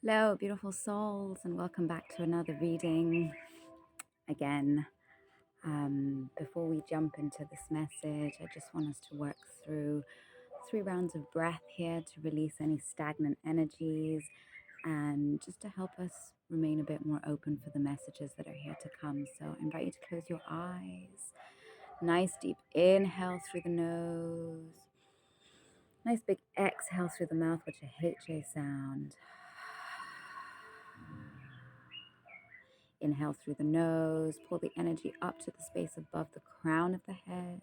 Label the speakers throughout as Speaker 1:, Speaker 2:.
Speaker 1: Hello, beautiful souls, and welcome back to another reading. Again, before we jump into this message, I just want us to work through 3 rounds of breath here to release any stagnant energies and just to help us remain a bit more open for the messages that are here to come. So I invite you to close your eyes. Nice deep inhale through the nose. Nice big exhale through the mouth, which a HA sound. Inhale through the nose, pull the energy up to the space above the crown of the head.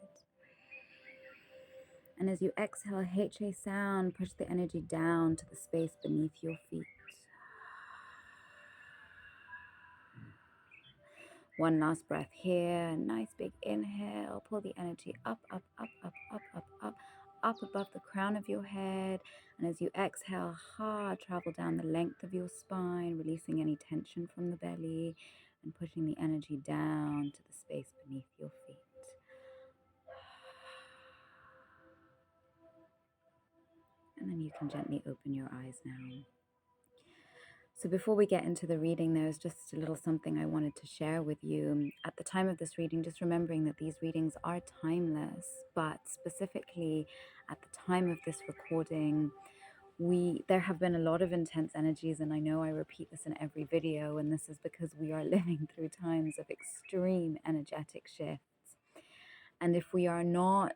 Speaker 1: And as you exhale, HA sound, push the energy down to the space beneath your feet. One last breath here. Nice big inhale. Pull the energy up, up, up, up, up, up, up, up above the crown of your head. And as you exhale, travel down the length of your spine, releasing any tension from the belly and pushing the energy down to the space beneath your feet. And then you can gently open your eyes now. So before we get into the reading, there's just a little something I wanted to share with you. At the time of this reading, just remembering that these readings are timeless, but specifically at the time of this recording, there have been a lot of intense energies, and I know I repeat this in every video, and this is because we are living through times of extreme energetic shifts. And if we are not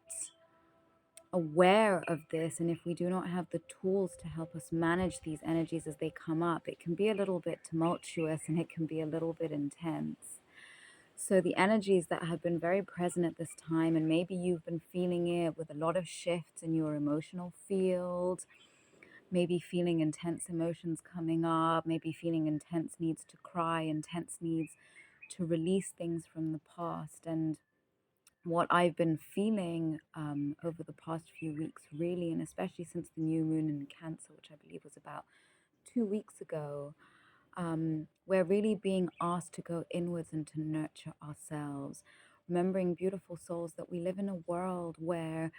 Speaker 1: aware of this, and if we do not have the tools to help us manage these energies as they come up, it can be a little bit tumultuous and it can be a little bit intense. So the energies that have been very present at this time, and maybe you've been feeling it with a lot of shifts in your emotional field, maybe feeling intense emotions coming up, maybe feeling intense needs to cry, intense needs to release things from the past. And what I've been feeling over the past few weeks, really, and especially since the new moon in Cancer, which I believe was about 2 weeks ago, we're really being asked to go inwards and to nurture ourselves. Remembering, beautiful souls, that we live in a world where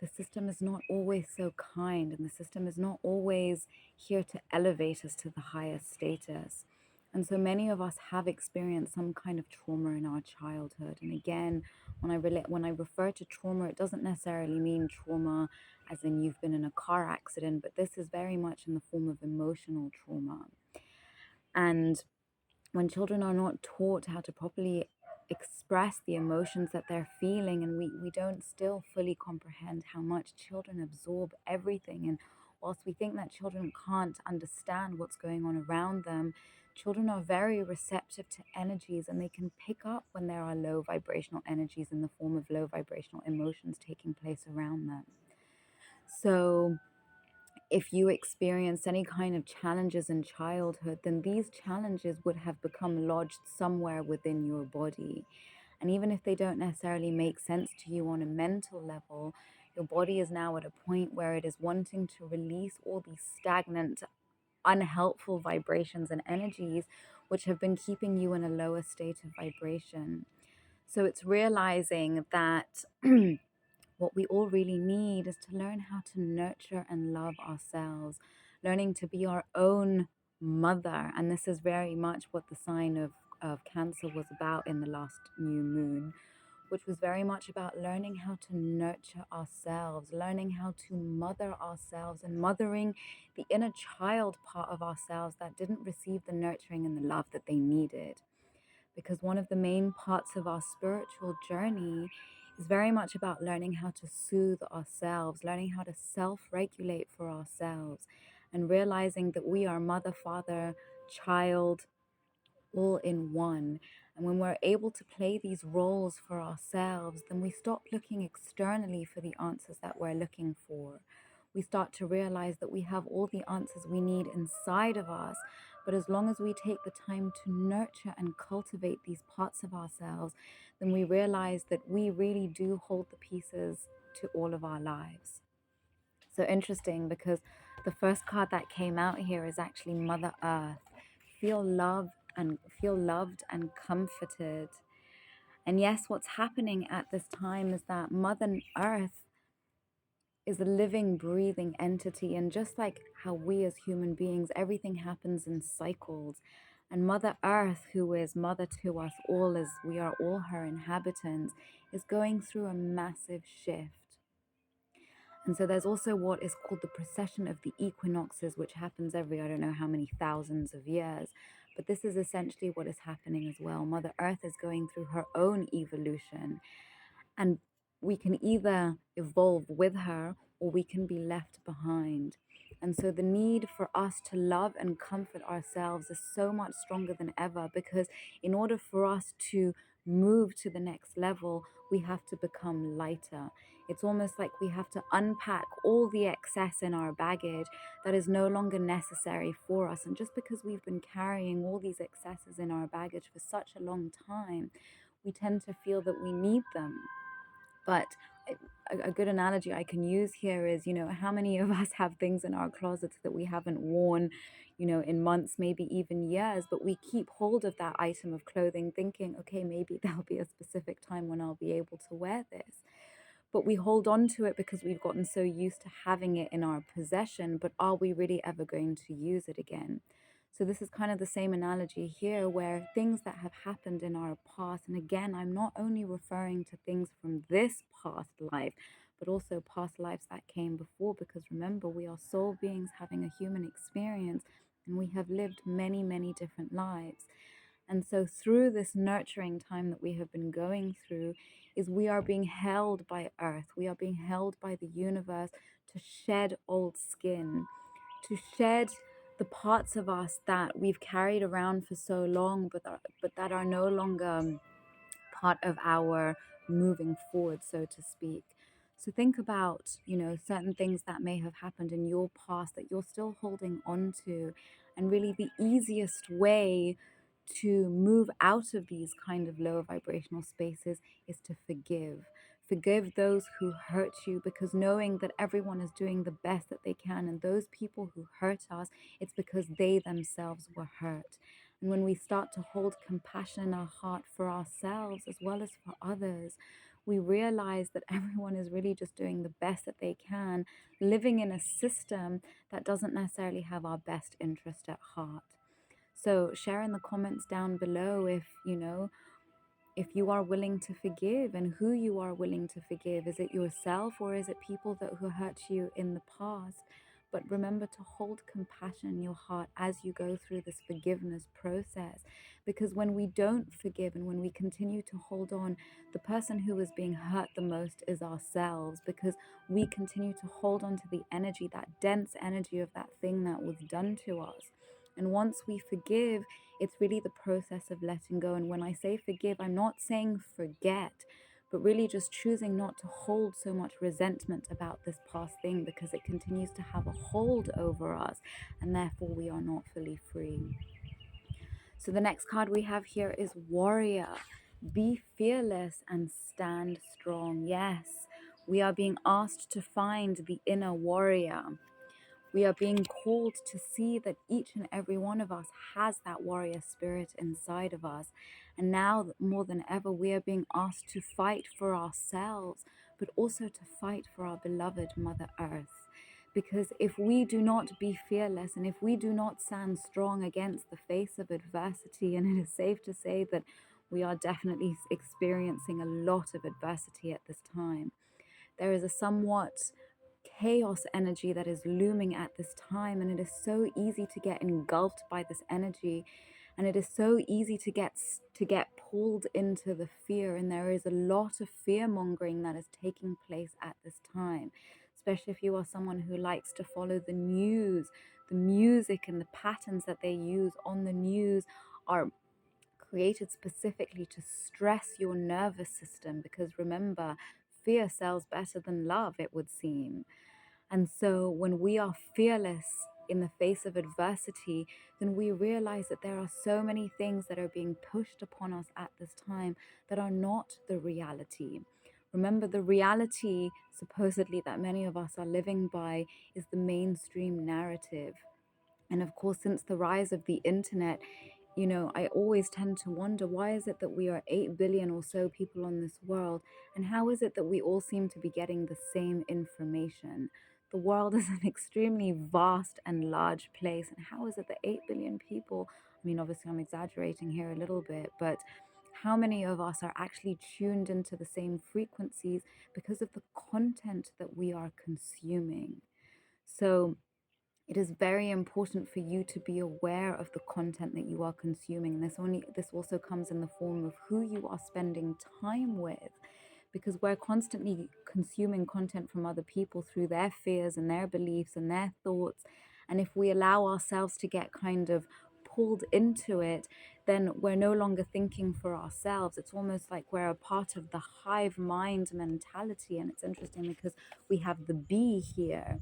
Speaker 1: the system is not always so kind, and the system is not always here to elevate us to the highest status. And so many of us have experienced some kind of trauma in our childhood. And again, when I refer to trauma, it doesn't necessarily mean trauma as in you've been in a car accident, but this is very much in the form of emotional trauma. And when children are not taught how to properly express the emotions that they're feeling, and we don't still fully comprehend how much children absorb everything, and whilst we think that children can't understand what's going on around them, children are very receptive to energies, and they can pick up when there are low vibrational energies in the form of low vibrational emotions taking place around them. So if you experienced any kind of challenges in childhood, then these challenges would have become lodged somewhere within your body. And even if they don't necessarily make sense to you on a mental level, your body is now at a point where it is wanting to release all these stagnant, unhelpful vibrations and energies which have been keeping you in a lower state of vibration. So it's realizing that what we all really need is to learn how to nurture and love ourselves, learning to be our own mother. And this is very much what the sign of Cancer was about in the last new moon, which was very much about learning how to nurture ourselves, learning how to mother ourselves, and mothering the inner child part of ourselves that didn't receive the nurturing and the love that they needed. Because one of the main parts of our spiritual journey is very much about learning how to soothe ourselves, learning how to self-regulate for ourselves, and realizing that we are mother, father, child, all in one. And when we're able to play these roles for ourselves, then we stop looking externally for the answers that we're looking for. We start to realize that we have all the answers we need inside of us. But as long as we take the time to nurture and cultivate these parts of ourselves, then we realize that we really do hold the pieces to all of our lives. So interesting, because the first card that came out here is actually Mother Earth. Feel loved and comforted. And yes, what's happening at this time is that Mother Earth is a living, breathing entity. And just like how we as human beings, everything happens in cycles. And Mother Earth, who is mother to us all, as we are all her inhabitants, is going through a massive shift. And so there's also what is called the precession of the equinoxes, which happens every, I don't know how many thousands of years. But this is essentially what is happening as well. Mother Earth is going through her own evolution. And we can either evolve with her or we can be left behind. And so the need for us to love and comfort ourselves is so much stronger than ever, because in order for us to move to the next level, we have to become lighter. It's almost like we have to unpack all the excess in our baggage that is no longer necessary for us. And just because we've been carrying all these excesses in our baggage for such a long time, we tend to feel that we need them. But a good analogy I can use here is, how many of us have things in our closets that we haven't worn, in months, maybe even years, but we keep hold of that item of clothing thinking, okay, maybe there'll be a specific time when I'll be able to wear this. But we hold on to it because we've gotten so used to having it in our possession, but are we really ever going to use it again? So this is kind of the same analogy here, where things that have happened in our past, and again, I'm not only referring to things from this past life, but also past lives that came before, because remember, we are soul beings having a human experience, and we have lived many, many different lives. And so through this nurturing time that we have been going through, is we are being held by Earth, we are being held by the universe to shed old skin, to shed the parts of us that we've carried around for so long, but that are no longer part of our moving forward, so to speak. So think about, certain things that may have happened in your past that you're still holding on to. And really the easiest way to move out of these kind of lower vibrational spaces is to forgive. Forgive those who hurt you, because knowing that everyone is doing the best that they can, and those people who hurt us, it's because they themselves were hurt. And when we start to hold compassion in our heart for ourselves as well as for others, we realize that everyone is really just doing the best that they can, living in a system that doesn't necessarily have our best interest at heart. So share in the comments down below if you are willing to forgive, and who you are willing to forgive. Is it yourself, or is it people who hurt you in the past? But remember to hold compassion in your heart as you go through this forgiveness process. Because when we don't forgive and when we continue to hold on, the person who is being hurt the most is ourselves, because we continue to hold on to the energy, that dense energy of that thing that was done to us. And once we forgive, it's really the process of letting go. And when I say forgive, I'm not saying forget, but really just choosing not to hold so much resentment about this past thing, because it continues to have a hold over us, and therefore we are not fully free. So the next card we have here is Warrior. Be fearless and stand strong. Yes, we are being asked to find the inner warrior. We are being called to see that each and every one of us has that warrior spirit inside of us. And now more than ever, we are being asked to fight for ourselves, but also to fight for our beloved Mother Earth. Because if we do not be fearless, and if we do not stand strong against the face of adversity, and it is safe to say that we are definitely experiencing a lot of adversity at this time, there is a somewhat chaos energy that is looming at this time, and it is so easy to get engulfed by this energy, and it is so easy to get pulled into the fear. And there is a lot of fear mongering that is taking place at this time, especially if you are someone who likes to follow the news. The music and the patterns that they use on the news are created specifically to stress your nervous system, because remember, fear sells better than love, it would seem. And so when we are fearless in the face of adversity, then we realize that there are so many things that are being pushed upon us at this time that are not the reality. Remember, the reality supposedly that many of us are living by is the mainstream narrative. And of course, since the rise of the internet, I always tend to wonder, why is it that we are 8 billion or so people on this world? And how is it that we all seem to be getting the same information? The world is an extremely vast and large place. And how is it that 8 billion people, I mean, obviously I'm exaggerating here a little bit, but how many of us are actually tuned into the same frequencies because of the content that we are consuming? So, it is very important for you to be aware of the content that you are consuming. This also comes in the form of who you are spending time with, because we're constantly consuming content from other people through their fears and their beliefs and their thoughts. And if we allow ourselves to get kind of pulled into it, then we're no longer thinking for ourselves. It's almost like we're a part of the hive mind mentality. And it's interesting because we have the bee here.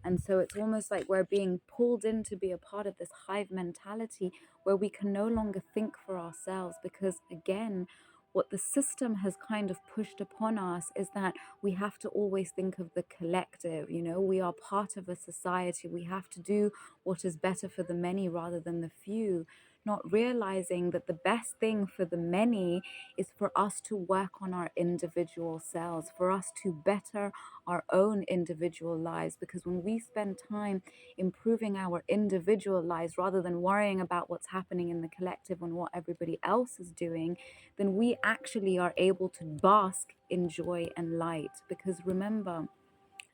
Speaker 1: And so it's almost like we're being pulled in to be a part of this hive mentality where we can no longer think for ourselves, because, again, what the system has kind of pushed upon us is that we have to always think of the collective. We are part of a society. We have to do what is better for the many rather than the few, not realizing that the best thing for the many is for us to work on our individual selves, for us to better our own individual lives. Because when we spend time improving our individual lives rather than worrying about what's happening in the collective and what everybody else is doing, then we actually are able to bask in joy and light. Because remember,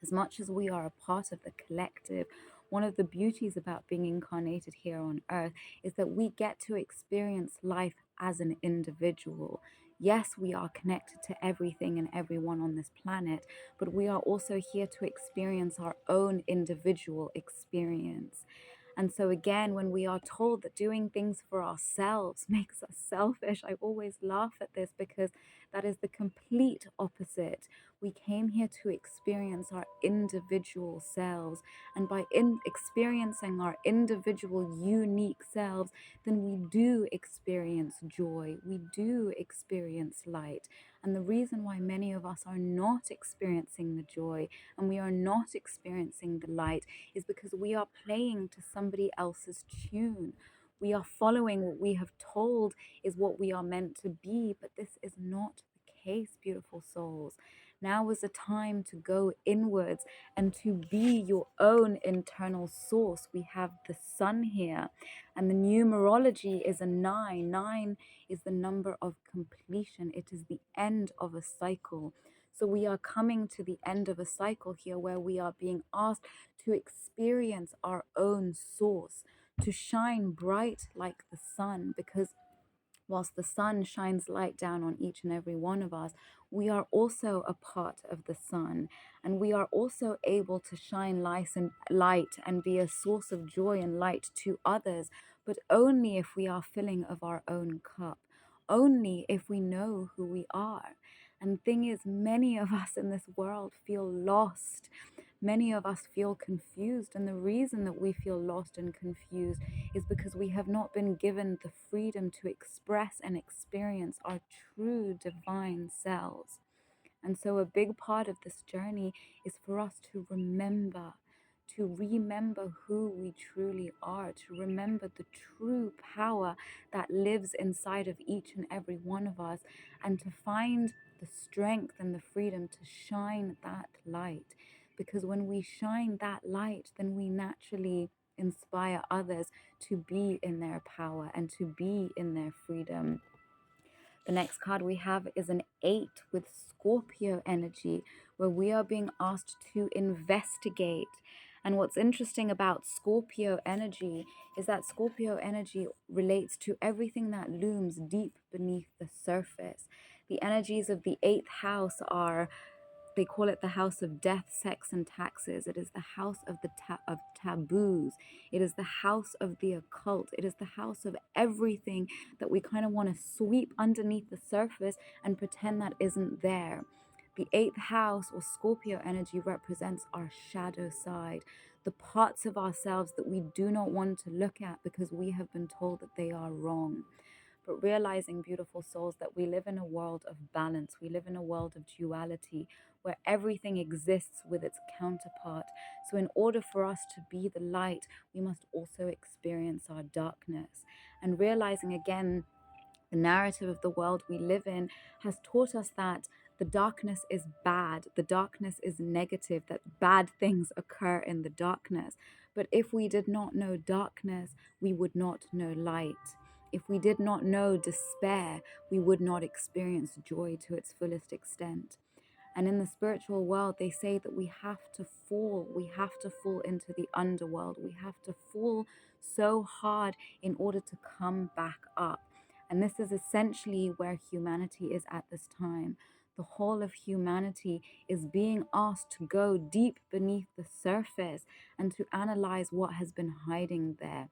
Speaker 1: as much as we are a part of the collective, one of the beauties about being incarnated here on earth is that we get to experience life as an individual. Yes, we are connected to everything and everyone on this planet, but we are also here to experience our own individual experience. And so, again, when we are told that doing things for ourselves makes us selfish, I always laugh at this, because that is the complete opposite. We came here to experience our individual selves. And by experiencing our individual, unique selves, then we do experience joy. We do experience light. And the reason why many of us are not experiencing the joy and we are not experiencing the light is because we are playing to somebody else's tune. We are following what we have told is what we are meant to be, but this is not the case, beautiful souls. Now is the time to go inwards and to be your own internal source. We have the sun here, and the numerology is a 9. 9 is the number of completion. It is the end of a cycle. So we are coming to the end of a cycle here where we are being asked to experience our own source, to shine bright like the sun, because whilst the sun shines light down on each and every one of us, we are also a part of the sun, and we are also able to shine light and be a source of joy and light to others, but only if we are filling of our own cup, only if we know who we are. And the thing is, many of us in this world feel lost. Many of us feel confused, and the reason that we feel lost and confused is because we have not been given the freedom to express and experience our true divine selves. And so, a big part of this journey is for us to remember. To remember who we truly are, to remember the true power that lives inside of each and every one of us, and to find the strength and the freedom to shine that light. Because when we shine that light, then we naturally inspire others to be in their power and to be in their freedom. The next card we have is an 8 with Scorpio energy, where we are being asked to investigate. And what's interesting about Scorpio energy is that Scorpio energy relates to everything that looms deep beneath the surface. The energies of the 8th house are, they call it the house of death, sex, and taxes. It is the house of of taboos. It is the house of the occult. It is the house of everything that we kind of want to sweep underneath the surface and pretend that isn't there. The 8th house, or Scorpio energy, represents our shadow side, the parts of ourselves that we do not want to look at because we have been told that they are wrong. but realizing, beautiful souls, that we live in a world of balance. We live in a world of duality where everything exists with its counterpart. So in order for us to be the light, we must also experience our darkness. And realizing again, the narrative of the world we live in has taught us that the darkness is bad, the darkness is negative, that bad things occur in the darkness. But if we did not know darkness, we would not know light. If we did not know despair, we would not experience joy to its fullest extent. And in the spiritual world, they say that we have to fall into the underworld. We have to fall so hard in order to come back up. And this is essentially where humanity is at this time. The whole of humanity is being asked to go deep beneath the surface and to analyze what has been hiding there.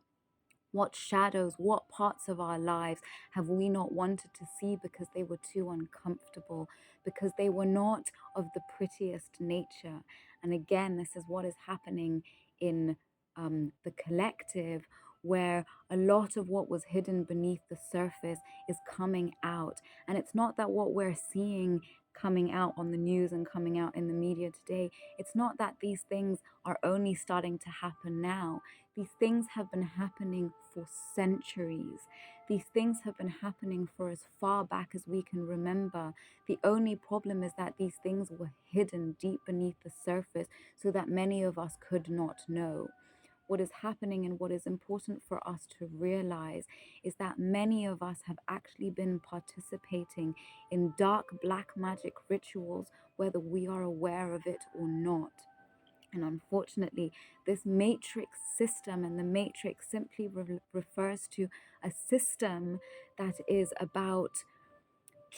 Speaker 1: What shadows, what parts of our lives have we not wanted to see because they were too uncomfortable, because they were not of the prettiest nature? And again, this is what is happening in the collective, where a lot of what was hidden beneath the surface is coming out. And it's not that what we're seeing coming out on the news and coming out in the media today, it's not that these things are only starting to happen now. These things have been happening for centuries. These things have been happening for as far back as we can remember. The only problem is that these things were hidden deep beneath the surface so that many of us could not know. What is happening and what is important for us to realize is that many of us have actually been participating in dark black magic rituals, whether we are aware of it or not. And unfortunately, this matrix system, and the matrix simply refers to a system that is about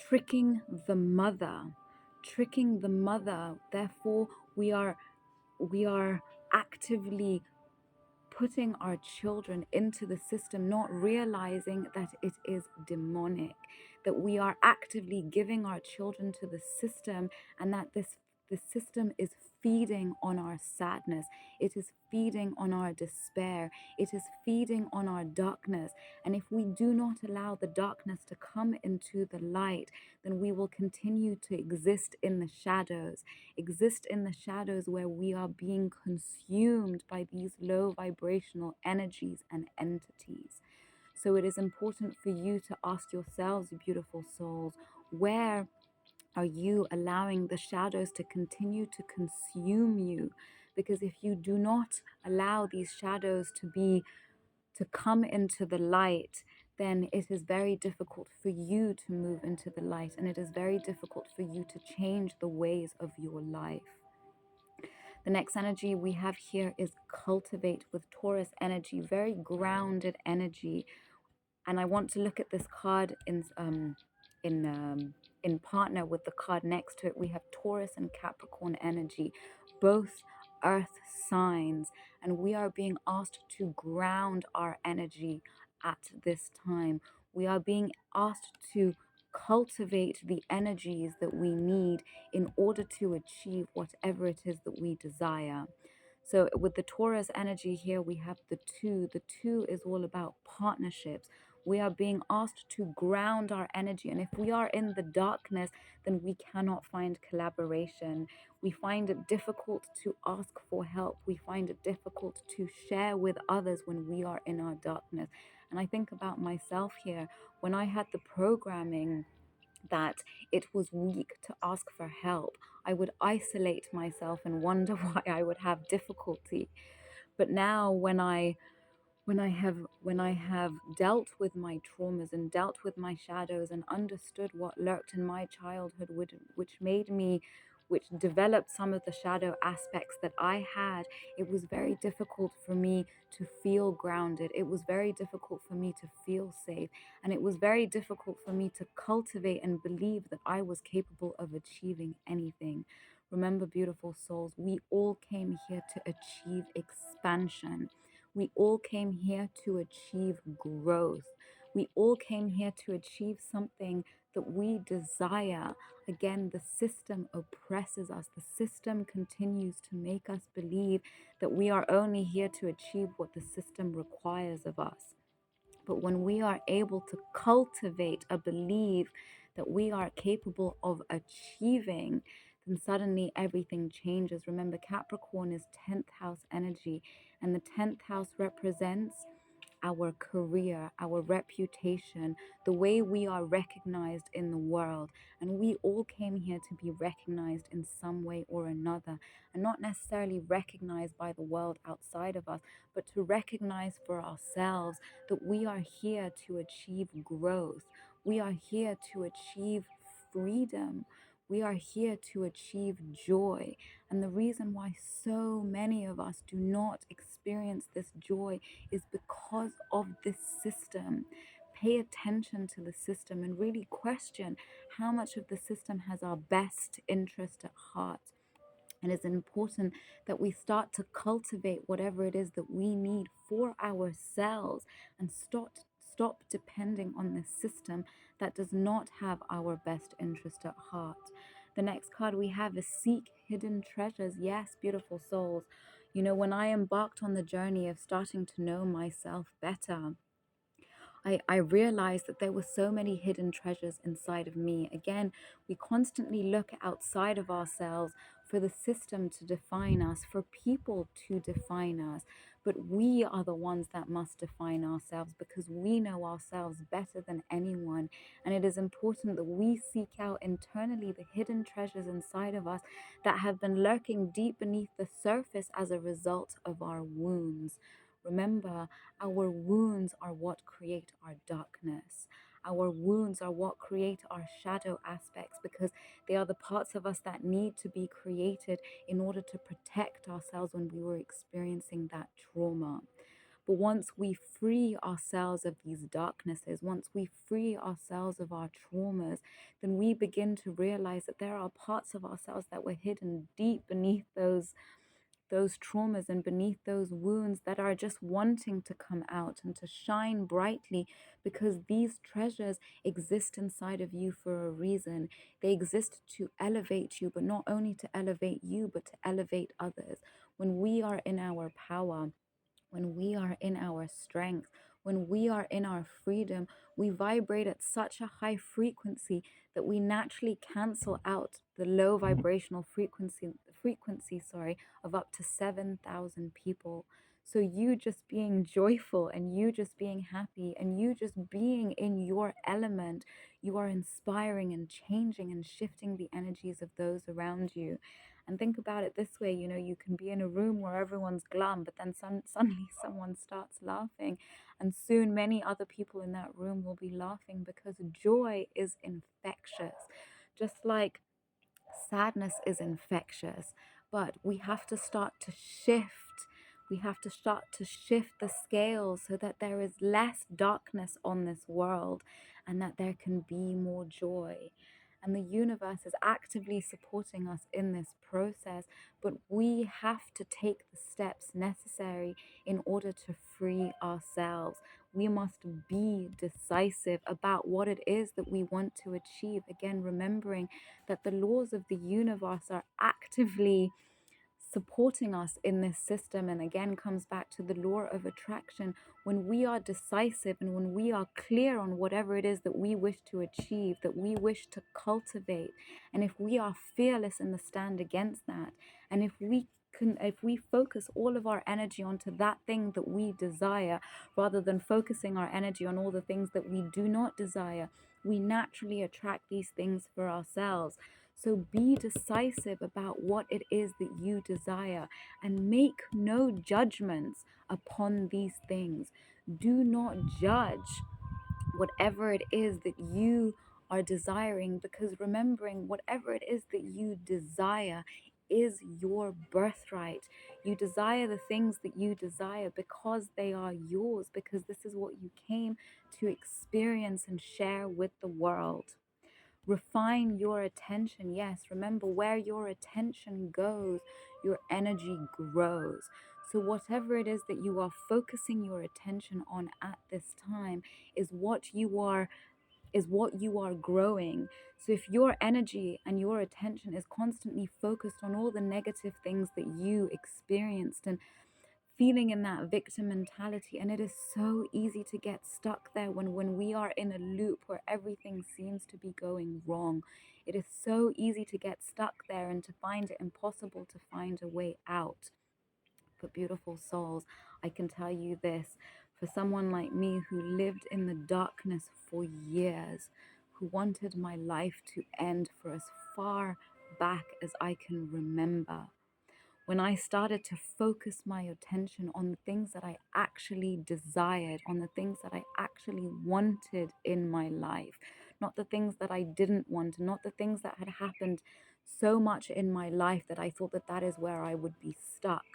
Speaker 1: tricking the mother, tricking the mother. Therefore, we are actively putting our children into the system, not realizing that it is demonic, that we are actively giving our children to the system, and that the system is feeding on our sadness, it is feeding on our despair, it is feeding on our darkness. And if we do not allow the darkness to come into the light, then we will continue to exist in the shadows, where we are being consumed by these low vibrational energies and entities. So it is important for you to ask yourselves, beautiful souls, where are you allowing the shadows to continue to consume you? Because if you do not allow these shadows to come into the light, then it is very difficult for you to move into the light, and it is very difficult for you to change the ways of your life. The next energy we have here is cultivate, with Taurus energy, very grounded energy. And I want to look at this card in partner with the card next to it. We have Taurus and Capricorn energy, both earth signs, and we are being asked to ground our energy at this time. We are being asked to cultivate the energies that we need in order to achieve whatever it is that we desire. So with the Taurus energy here, we have the two. The two is all about partnerships. We are being asked to ground our energy. And if we are in the darkness, then we cannot find collaboration. We find it difficult to ask for help. We find it difficult to share with others when we are in our darkness. And I think about myself here. When I had the programming that it was weak to ask for help, I would isolate myself and wonder why I would have difficulty. But now when I have dealt with my traumas and dealt with my shadows and understood what lurked in my childhood, which developed some of the shadow aspects that I had, it was very difficult for me to feel grounded. It was very difficult for me to feel safe. And it was very difficult for me to cultivate and believe that I was capable of achieving anything. Remember, beautiful souls, we all came here to achieve expansion. We all came here to achieve growth. We all came here to achieve something that we desire. Again, the system oppresses us. The system continues to make us believe that we are only here to achieve what the system requires of us. But when we are able to cultivate a belief that we are capable of achieving, then suddenly everything changes. Remember, Capricorn is 10th house energy, and the 10th house represents our career, our reputation, the way we are recognized in the world. And we all came here to be recognized in some way or another, and not necessarily recognized by the world outside of us, but to recognize for ourselves that we are here to achieve growth. We are here to achieve freedom. We are here to achieve joy. And the reason why so many of us do not experience this joy is because of this system. Pay attention to the system and really question how much of the system has our best interest at heart. And it's important that we start to cultivate whatever it is that we need for ourselves and stop depending on this system that does not have our best interest at heart. The next card we have is Seek Hidden Treasures. Yes, beautiful souls. You know, when I embarked on the journey of starting to know myself better, I realized that there were so many hidden treasures inside of me. Again, we constantly look outside of ourselves for the system to define us, for people to define us. But we are the ones that must define ourselves because we know ourselves better than anyone. And it is important that we seek out internally the hidden treasures inside of us that have been lurking deep beneath the surface as a result of our wounds. Remember, our wounds are what create our darkness. Our wounds are what create our shadow aspects because they are the parts of us that need to be created in order to protect ourselves when we were experiencing that trauma. But once we free ourselves of these darknesses, once we free ourselves of our traumas, then we begin to realize that there are parts of ourselves that were hidden deep beneath those traumas and beneath those wounds that are just wanting to come out and to shine brightly because these treasures exist inside of you for a reason. They exist to elevate you, but not only to elevate you, but to elevate others. When we are in our power, when we are in our strength, when we are in our freedom, we vibrate at such a high frequency that we naturally cancel out the low vibrational frequency of up to 7,000 people. So you just being joyful and you just being happy and you just being in your element, you are inspiring and changing and shifting the energies of those around you. And think about it this way, you know, you can be in a room where everyone's glum, but then suddenly someone starts laughing, and soon many other people in that room will be laughing because joy is infectious. Just like sadness is infectious, but we have to start to shift. We have to start to shift the scales so that there is less darkness on this world and that there can be more joy. And the universe is actively supporting us in this process, but we have to take the steps necessary in order to free ourselves. We must be decisive about what it is that we want to achieve. Again, remembering that the laws of the universe are actively supporting us in this system, and again comes back to the law of attraction. When we are decisive and when we are clear on whatever it is that we wish to achieve, that we wish to cultivate, and if we are fearless in the stand against that, and if we focus all of our energy onto that thing that we desire rather than focusing our energy on all the things that we do not desire, we naturally attract these things for ourselves. So be decisive about what it is that you desire and make no judgments upon these things. Do not judge whatever it is that you are desiring, because remembering whatever it is that you desire is your birthright. You desire the things that you desire because they are yours, because this is what you came to experience and share with the world. Refine your attention. Yes, remember, where your attention goes, your energy grows. So whatever it is that you are focusing your attention on at this time is what you are growing. So if your energy and your attention is constantly focused on all the negative things that you experienced and feeling in that victim mentality. And it is so easy to get stuck there when we are in a loop where everything seems to be going wrong. It is so easy to get stuck there and to find it impossible to find a way out. But beautiful souls, I can tell you this, for someone like me who lived in the darkness for years, who wanted my life to end for as far back as I can remember, when I started to focus my attention on the things that I actually desired, on the things that I actually wanted in my life, not the things that I didn't want, not the things that had happened so much in my life that I thought that that is where I would be stuck.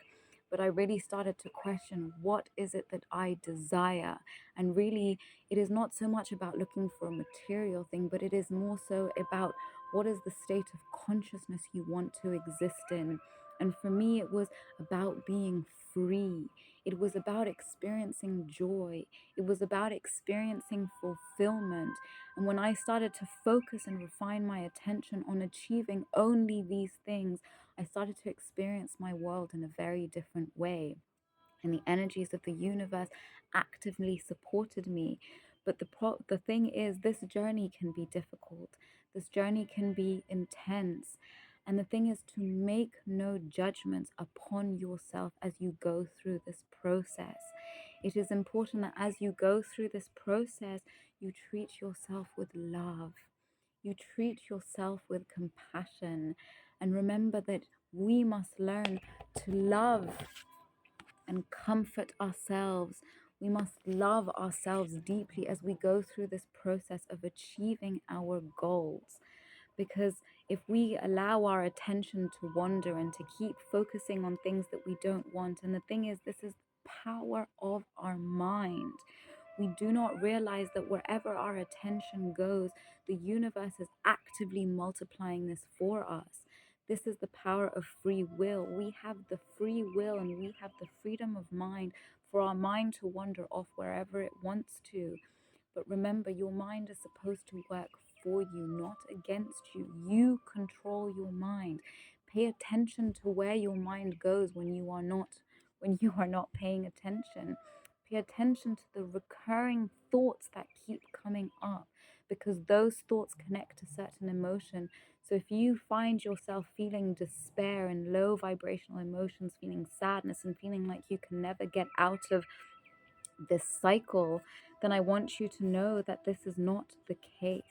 Speaker 1: But I really started to question, what is it that I desire? And really, it is not so much about looking for a material thing, but it is more so about what is the state of consciousness you want to exist in. And for me, it was about being free. It was about experiencing joy. It was about experiencing fulfillment. And when I started to focus and refine my attention on achieving only these things, I started to experience my world in a very different way, and the energies of the universe actively supported me. But the thing is, this journey can be difficult. This journey can be intense. And the thing is to make no judgments upon yourself as you go through this process. It is important that as you go through this process, you treat yourself with love. You treat yourself with compassion. And remember that we must learn to love and comfort ourselves. We must love ourselves deeply as we go through this process of achieving our goals. Because if we allow our attention to wander and to keep focusing on things that we don't want, and the thing is, this is the power of our mind. We do not realize that wherever our attention goes, the universe is actively multiplying this for us. This is the power of free will. We have the free will and we have the freedom of mind for our mind to wander off wherever it wants to. But remember, your mind is supposed to work for you, not against you. You control your mind. Pay attention to where your mind goes when you are not paying attention. Pay attention to the recurring thoughts that keep coming up, because those thoughts connect to certain emotion. So if you find yourself feeling despair and low vibrational emotions, feeling sadness and feeling like you can never get out of this cycle, then I want you to know that this is not the case.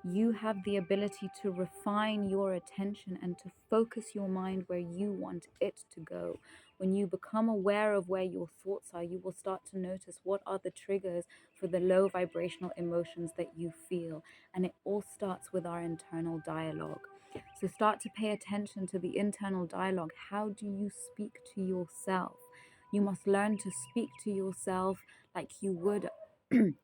Speaker 1: You have the ability to refine your attention and to focus your mind where you want it to go. When you become aware of where your thoughts are, you will start to notice what are the triggers for the low vibrational emotions that you feel. And it all starts with our internal dialogue. So start to pay attention to the internal dialogue. How do you speak to yourself? You must learn to speak to yourself like you would a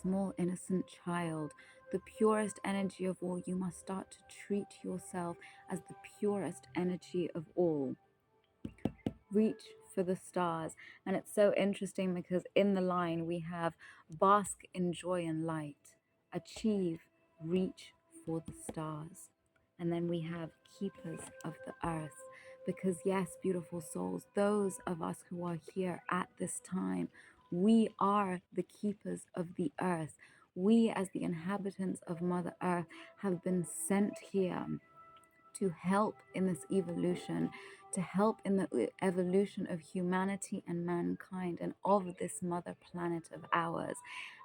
Speaker 1: small innocent child. The purest energy of all. You must start to treat yourself as the purest energy of all. Reach for the stars. And it's so interesting because in the line we have bask in joy and light, achieve, reach for the stars. And then we have keepers of the earth. Because, yes, beautiful souls, those of us who are here at this time, we are the keepers of the earth. We, as the inhabitants of Mother Earth, have been sent here to help in this evolution, to help in the evolution of humanity and mankind and of this mother planet of ours.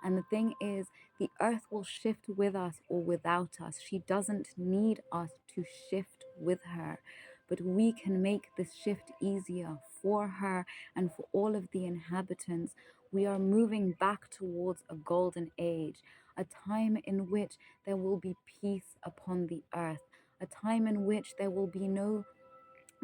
Speaker 1: And the thing is, the earth will shift with us or without us. She doesn't need us to shift with her, but we can make this shift easier for her and for all of the inhabitants. We are moving back towards a golden age, a time in which there will be peace upon the earth, a time in which there will be no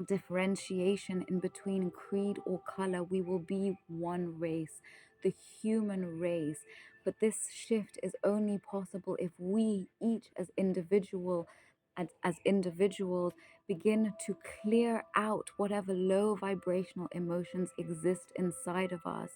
Speaker 1: differentiation in between creed or color. We will be one race, the human race. But this shift is only possible if we each as individuals begin to clear out whatever low vibrational emotions exist inside of us.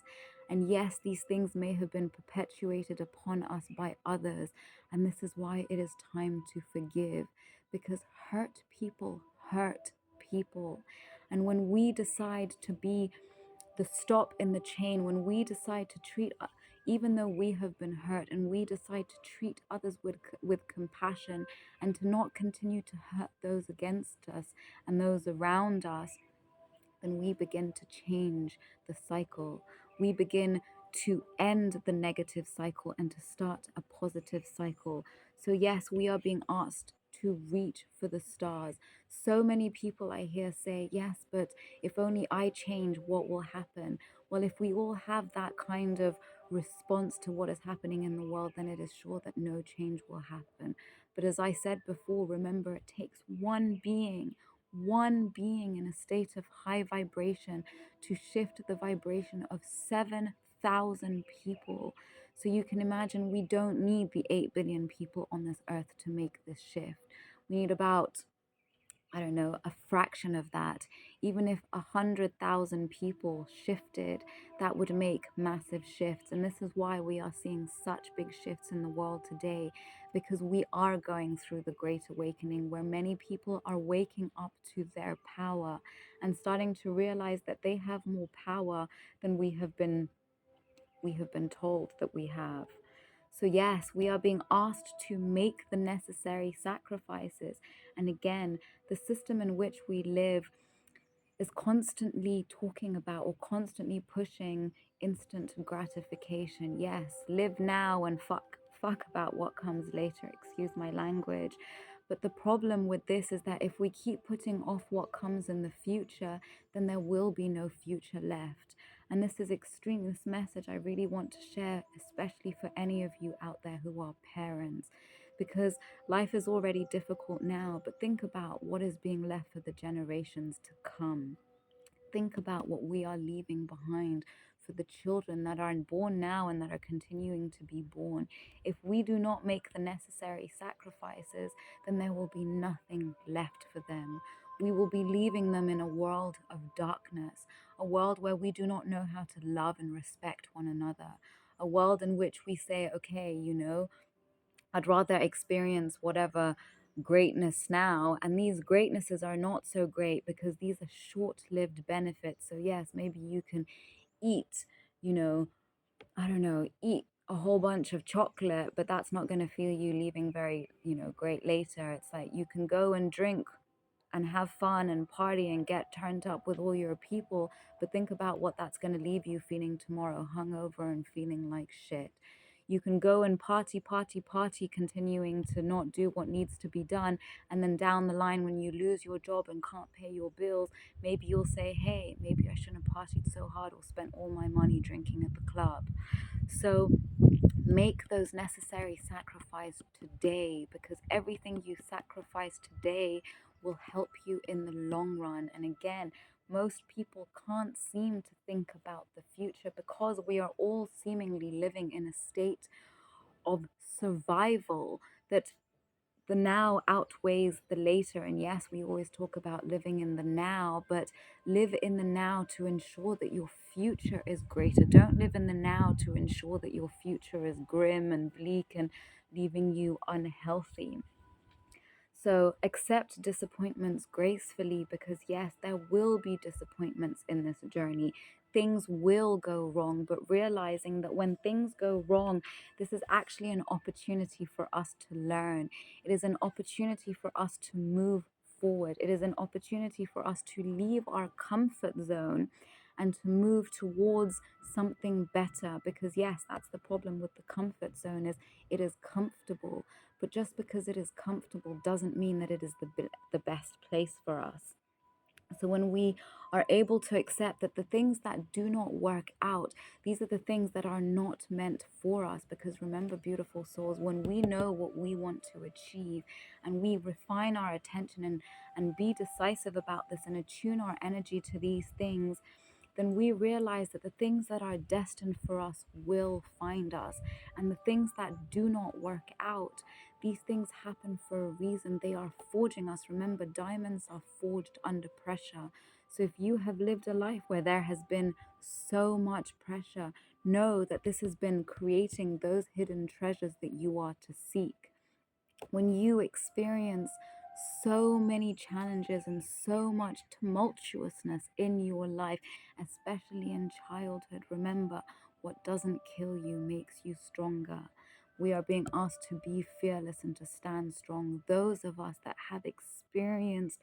Speaker 1: And yes, these things may have been perpetuated upon us by others, and this is why it is time to forgive, because hurt people hurt people. And when we decide to be the stop in the chain, when we decide to treat, even though we have been hurt, and we decide to treat others with compassion and to not continue to hurt those against us and those around us, then we begin to change the cycle. We begin to end the negative cycle and to start a positive cycle. So, yes, we are being asked to reach for the stars. So many people I hear say, yes, but if only I change, what will happen? Well, if we all have that kind of response to what is happening in the world, then it is sure that no change will happen. But as I said before, remember, it takes one being in a state of high vibration to shift the vibration of 7,000 people. So you can imagine we don't need the 8 billion people on this earth to make this shift. We need about, I don't know, a fraction of that. Even if 100,000 people shifted, that would make massive shifts. And this is why we are seeing such big shifts in the world today, because we are going through the Great Awakening, where many people are waking up to their power and starting to realize that they have more power than we have been told that we have. So, yes, we are being asked to make the necessary sacrifices. And again, the system in which we live is constantly talking about or constantly pushing instant gratification. Yes, live now and fuck about what comes later. Excuse my language. But the problem with this is that if we keep putting off what comes in the future, then there will be no future left. And this is extreme. This message I really want to share, especially for any of you out there who are parents, because life is already difficult now, but think about what is being left for the generations to come. Think about what we are leaving behind for the children that are born now and that are continuing to be born. If we do not make the necessary sacrifices, then there will be nothing left for them. We will be leaving them in a world of darkness, a world where we do not know how to love and respect one another, a world in which we say, okay, I'd rather experience whatever greatness now. And these greatnesses are not so great because these are short lived benefits. So, yes, maybe you can eat, you know, I don't know, eat a whole bunch of chocolate, but that's not going to feel you leaving very, great later. It's like you can go and drink and have fun and party and get turned up with all your people, but think about what that's going to leave you feeling tomorrow, hungover and feeling like shit. You can go and party, party, party, continuing to not do what needs to be done. And then down the line, when you lose your job and can't pay your bills, maybe you'll say, hey, maybe I shouldn't have partied so hard or spent all my money drinking at the club. So make those necessary sacrifices today, because everything you sacrifice today will help you in the long run. And again, most people can't seem to think about the future because we are all seemingly living in a state of survival, that the now outweighs the later. And yes, we always talk about living in the now, but live in the now to ensure that your future is greater. Don't live in the now to ensure that your future is grim and bleak and leaving you unhealthy. So accept disappointments gracefully, because yes, there will be disappointments in this journey. Things will go wrong, but realizing that when things go wrong, this is actually an opportunity for us to learn. It is an opportunity for us to move forward. It is an opportunity for us to leave our comfort zone and to move towards something better, because yes, that's the problem with the comfort zone, is it is comfortable. But just because it is comfortable doesn't mean that it is the best place for us. So when we are able to accept that the things that do not work out, these are the things that are not meant for us. Because remember, beautiful souls, when we know what we want to achieve and we refine our attention and be decisive about this and attune our energy to these things, then we realize that the things that are destined for us will find us. And the things that do not work out, these things happen for a reason. They are forging us. Remember, diamonds are forged under pressure. So if you have lived a life where there has been so much pressure, know that this has been creating those hidden treasures that you are to seek. When you experience so many challenges and so much tumultuousness in your life, especially in childhood. Remember, what doesn't kill you makes you stronger. We are being asked to be fearless and to stand strong. Those of us that have experienced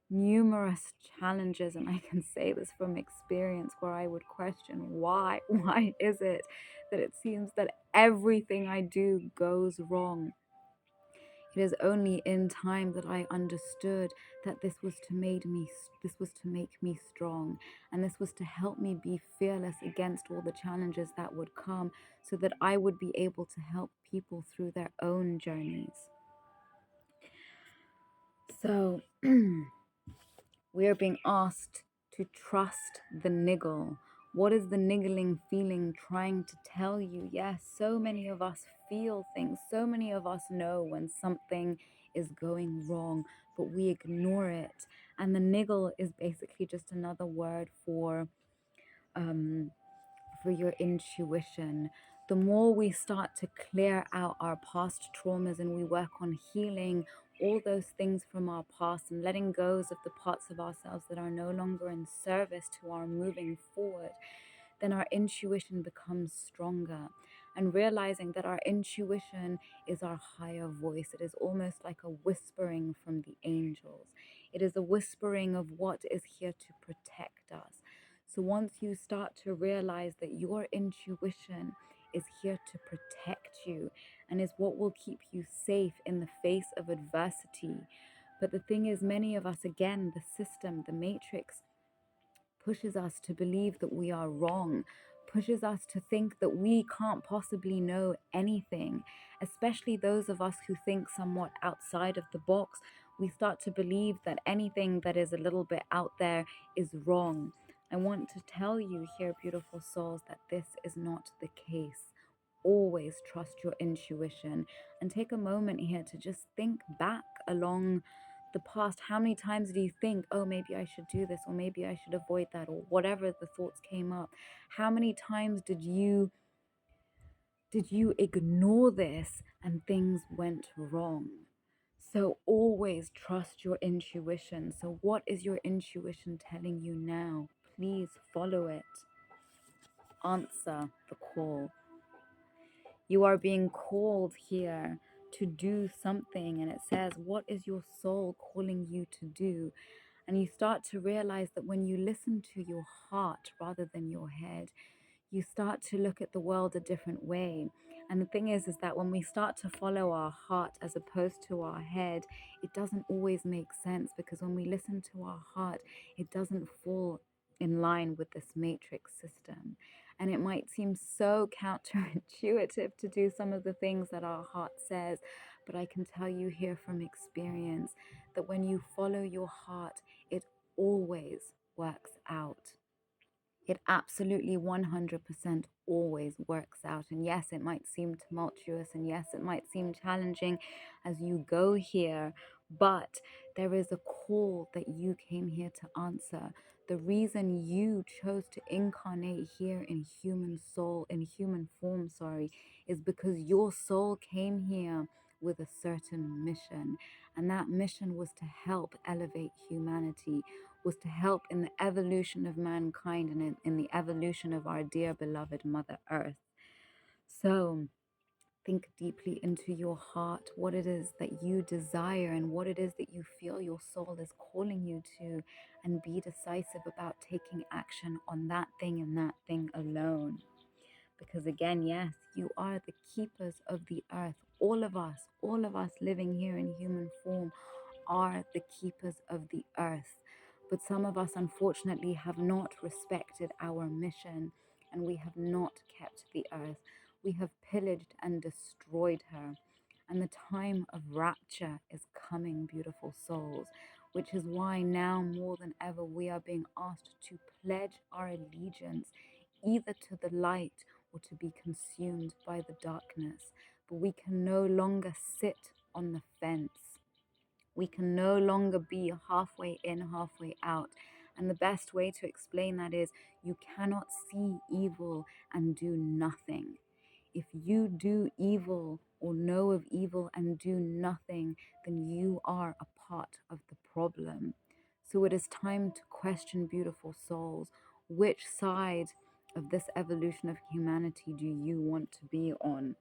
Speaker 1: numerous challenges, and I can say this from experience, where I would question why is it that it seems that everything I do goes wrong? It is only in time that I understood that this was to make me strong, and this was to help me be fearless against all the challenges that would come, so that I would be able to help people through their own journeys. So we are being asked to trust the niggle. What is the niggling feeling trying to tell you? Yes, so many of us feel things. So many of us know when something is going wrong, but we ignore it. And the niggle is basically just another word um, for your intuition. The more we start to clear out our past traumas and we work on healing all those things from our past and letting go of the parts of ourselves that are no longer in service to our moving forward, then our intuition becomes stronger. And realizing that our intuition is our higher voice, it is almost like a whispering from the angels. It is a whispering of what is here to protect us. So once you start to realize that your intuition is here to protect you and is what will keep you safe in the face of adversity. But the thing is, many of us, again, the system, the matrix, pushes us to believe that we are wrong, pushes us to think that we can't possibly know anything, especially those of us who think somewhat outside of the box. We start to believe that anything that is a little bit out there is wrong. I want to tell you here, beautiful souls, that this is not the case. Always trust your intuition and take a moment here to just think back along the past. How many times do you think, oh, maybe I should do this, or maybe I should avoid that, or whatever the thoughts came up? How many times did you ignore this and things went wrong? So always trust your intuition. So what is your intuition telling you now? Please follow it. Answer the call. You are being called here to do something, and it says, what is your soul calling you to do? And you start to realize that when you listen to your heart rather than your head, you start to look at the world a different way. And the thing is that when we start to follow our heart as opposed to our head, it doesn't always make sense, because when we listen to our heart, it doesn't fall in line with this matrix system. And it might seem so counterintuitive to do some of the things that our heart says, but I can tell you here from experience that when you follow your heart, it always works out. It absolutely 100% always works out. And yes, it might seem tumultuous, and yes, it might seem challenging as you go here, but there is a call that you came here to answer. The reason you chose to incarnate here in human form, is because your soul came here with a certain mission. And that mission was to help elevate humanity, was to help in the evolution of mankind and in the evolution of our dear beloved Mother Earth. So think deeply into your heart, what it is that you desire and what it is that you feel your soul is calling you to, and be decisive about taking action on that thing and that thing alone. Because again, yes, you are the keepers of the earth. All of us living here in human form are the keepers of the earth. But some of us, unfortunately, have not respected our mission, and we have not kept the earth. We have pillaged and destroyed her. And the time of rapture is coming, beautiful souls, which is why now more than ever we are being asked to pledge our allegiance either to the light or to be consumed by the darkness. But we can no longer sit on the fence. We can no longer be halfway in, halfway out. And the best way to explain that is, you cannot see evil and do nothing. if you do evil or know of evil and do nothing, then you are a part of the problem. So it is time to question, beautiful souls. Which side of this evolution of humanity do you want to be on?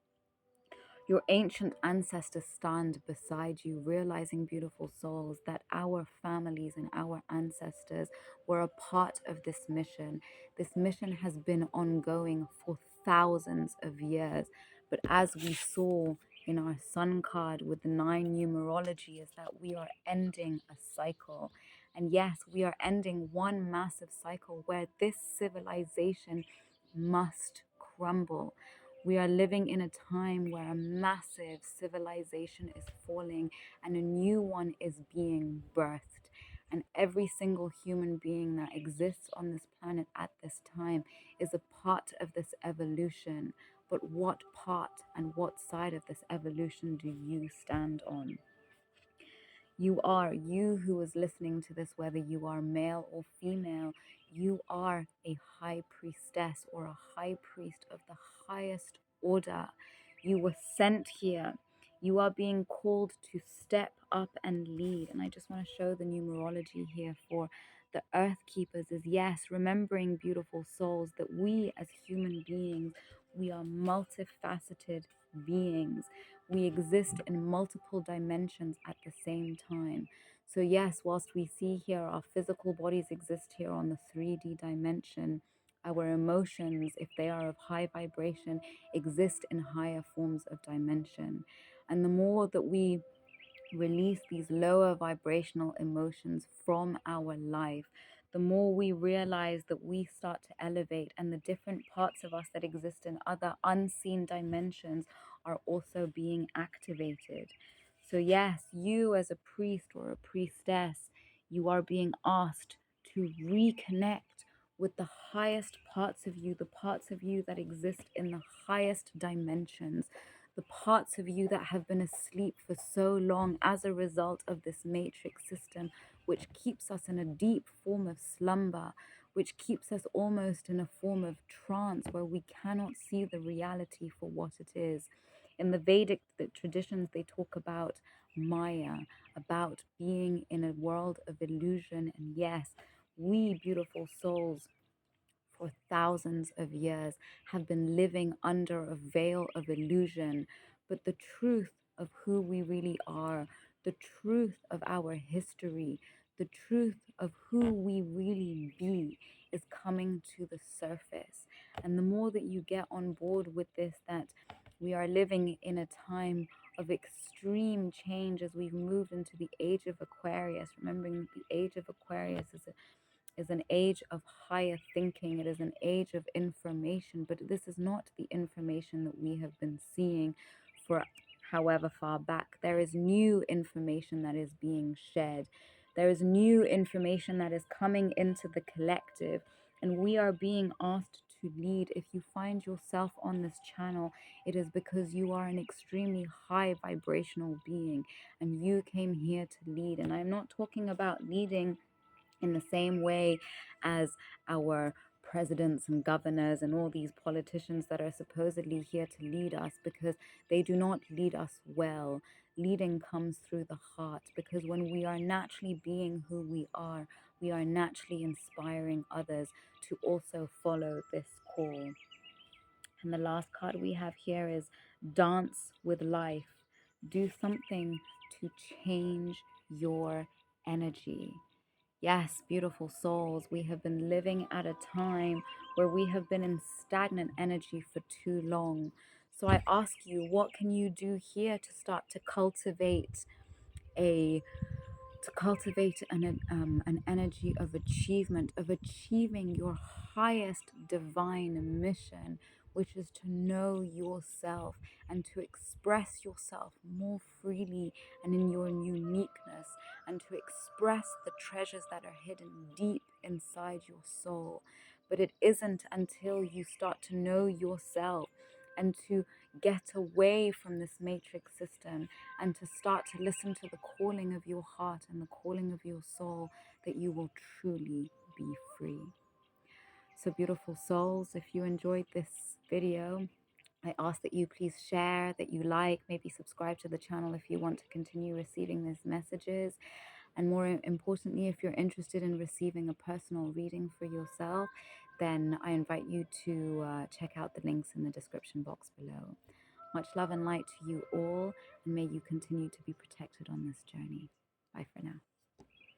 Speaker 1: Your ancient ancestors stand beside you, realizing, beautiful souls, that our families and our ancestors were a part of this mission. This mission has been ongoing for thousands of years. But as we saw in our sun card with the 9 numerology, is that we are ending a cycle. And yes, we are ending one massive cycle where this civilization must crumble. We are living in a time where a massive civilization is falling and a new one is being birthed. And every single human being that exists on this planet at this time is a part of this evolution. But what part and what side of this evolution do you stand on? You who is listening to this, whether you are male or female, you are a high priestess or a high priest of the highest order. You were sent here. You are being called to step up and lead. And I just want to show the numerology here for the earth keepers is, yes, remembering, beautiful souls, that we as human beings, we are multifaceted beings. We exist in multiple dimensions at the same time. So, yes, whilst we see here our physical bodies exist here on the 3D dimension, our emotions, if they are of high vibration, exist in higher forms of dimension. And the more that we release these lower vibrational emotions from our life, the more we realize that we start to elevate, and the different parts of us that exist in other unseen dimensions are also being activated. So, yes, you as a priest or a priestess, you are being asked to reconnect with the highest parts of you, the parts of you that exist in the highest dimensions, the parts of you that have been asleep for so long as a result of this matrix system, which keeps us in a deep form of slumber, which keeps us almost in a form of trance where we cannot see the reality for what it is. In the Vedic traditions, they talk about Maya, about being in a world of illusion. And yes, we, beautiful souls, for thousands of years have been living under a veil of illusion. But the truth of who we really are, the truth of our history, the truth of who we really be is coming to the surface. And the more that you get on board with this, that we are living in a time of extreme change as we've moved into the age of Aquarius, remembering that the age of Aquarius is an age of higher thinking. It is an age of information, but this is not the information that we have been seeing for however far back. There is new information that is being shared. There is new information that is coming into the collective, and we are being asked to lead. If you find yourself on this channel, it is because you are an extremely high vibrational being and you came here to lead. And I'm not talking about leading in the same way as our presidents and governors and all these politicians that are supposedly here to lead us, because they do not lead us well. Leading comes through the heart, because when we are naturally being who we are naturally inspiring others to also follow this call. And the last card we have here is Dance with Life. Do something to change your energy. Yes, beautiful souls, we have been living at a time where we have been in stagnant energy for too long. So I ask you, what can you do here to start to cultivate a an energy of achievement, of achieving your highest divine mission, which is to know yourself and to express yourself more freely and in your uniqueness, and to express the treasures that are hidden deep inside your soul. But it isn't until you start to know yourself and to get away from this matrix system and to start to listen to the calling of your heart and the calling of your soul that you will truly be free. So, beautiful souls, if you enjoyed this video, I ask that you please share, that you like, maybe subscribe to the channel if you want to continue receiving these messages. And more importantly, if you're interested in receiving a personal reading for yourself, then I invite you to check out the links in the description box below. Much love and light to you all, and may you continue to be protected on this journey. Bye for now.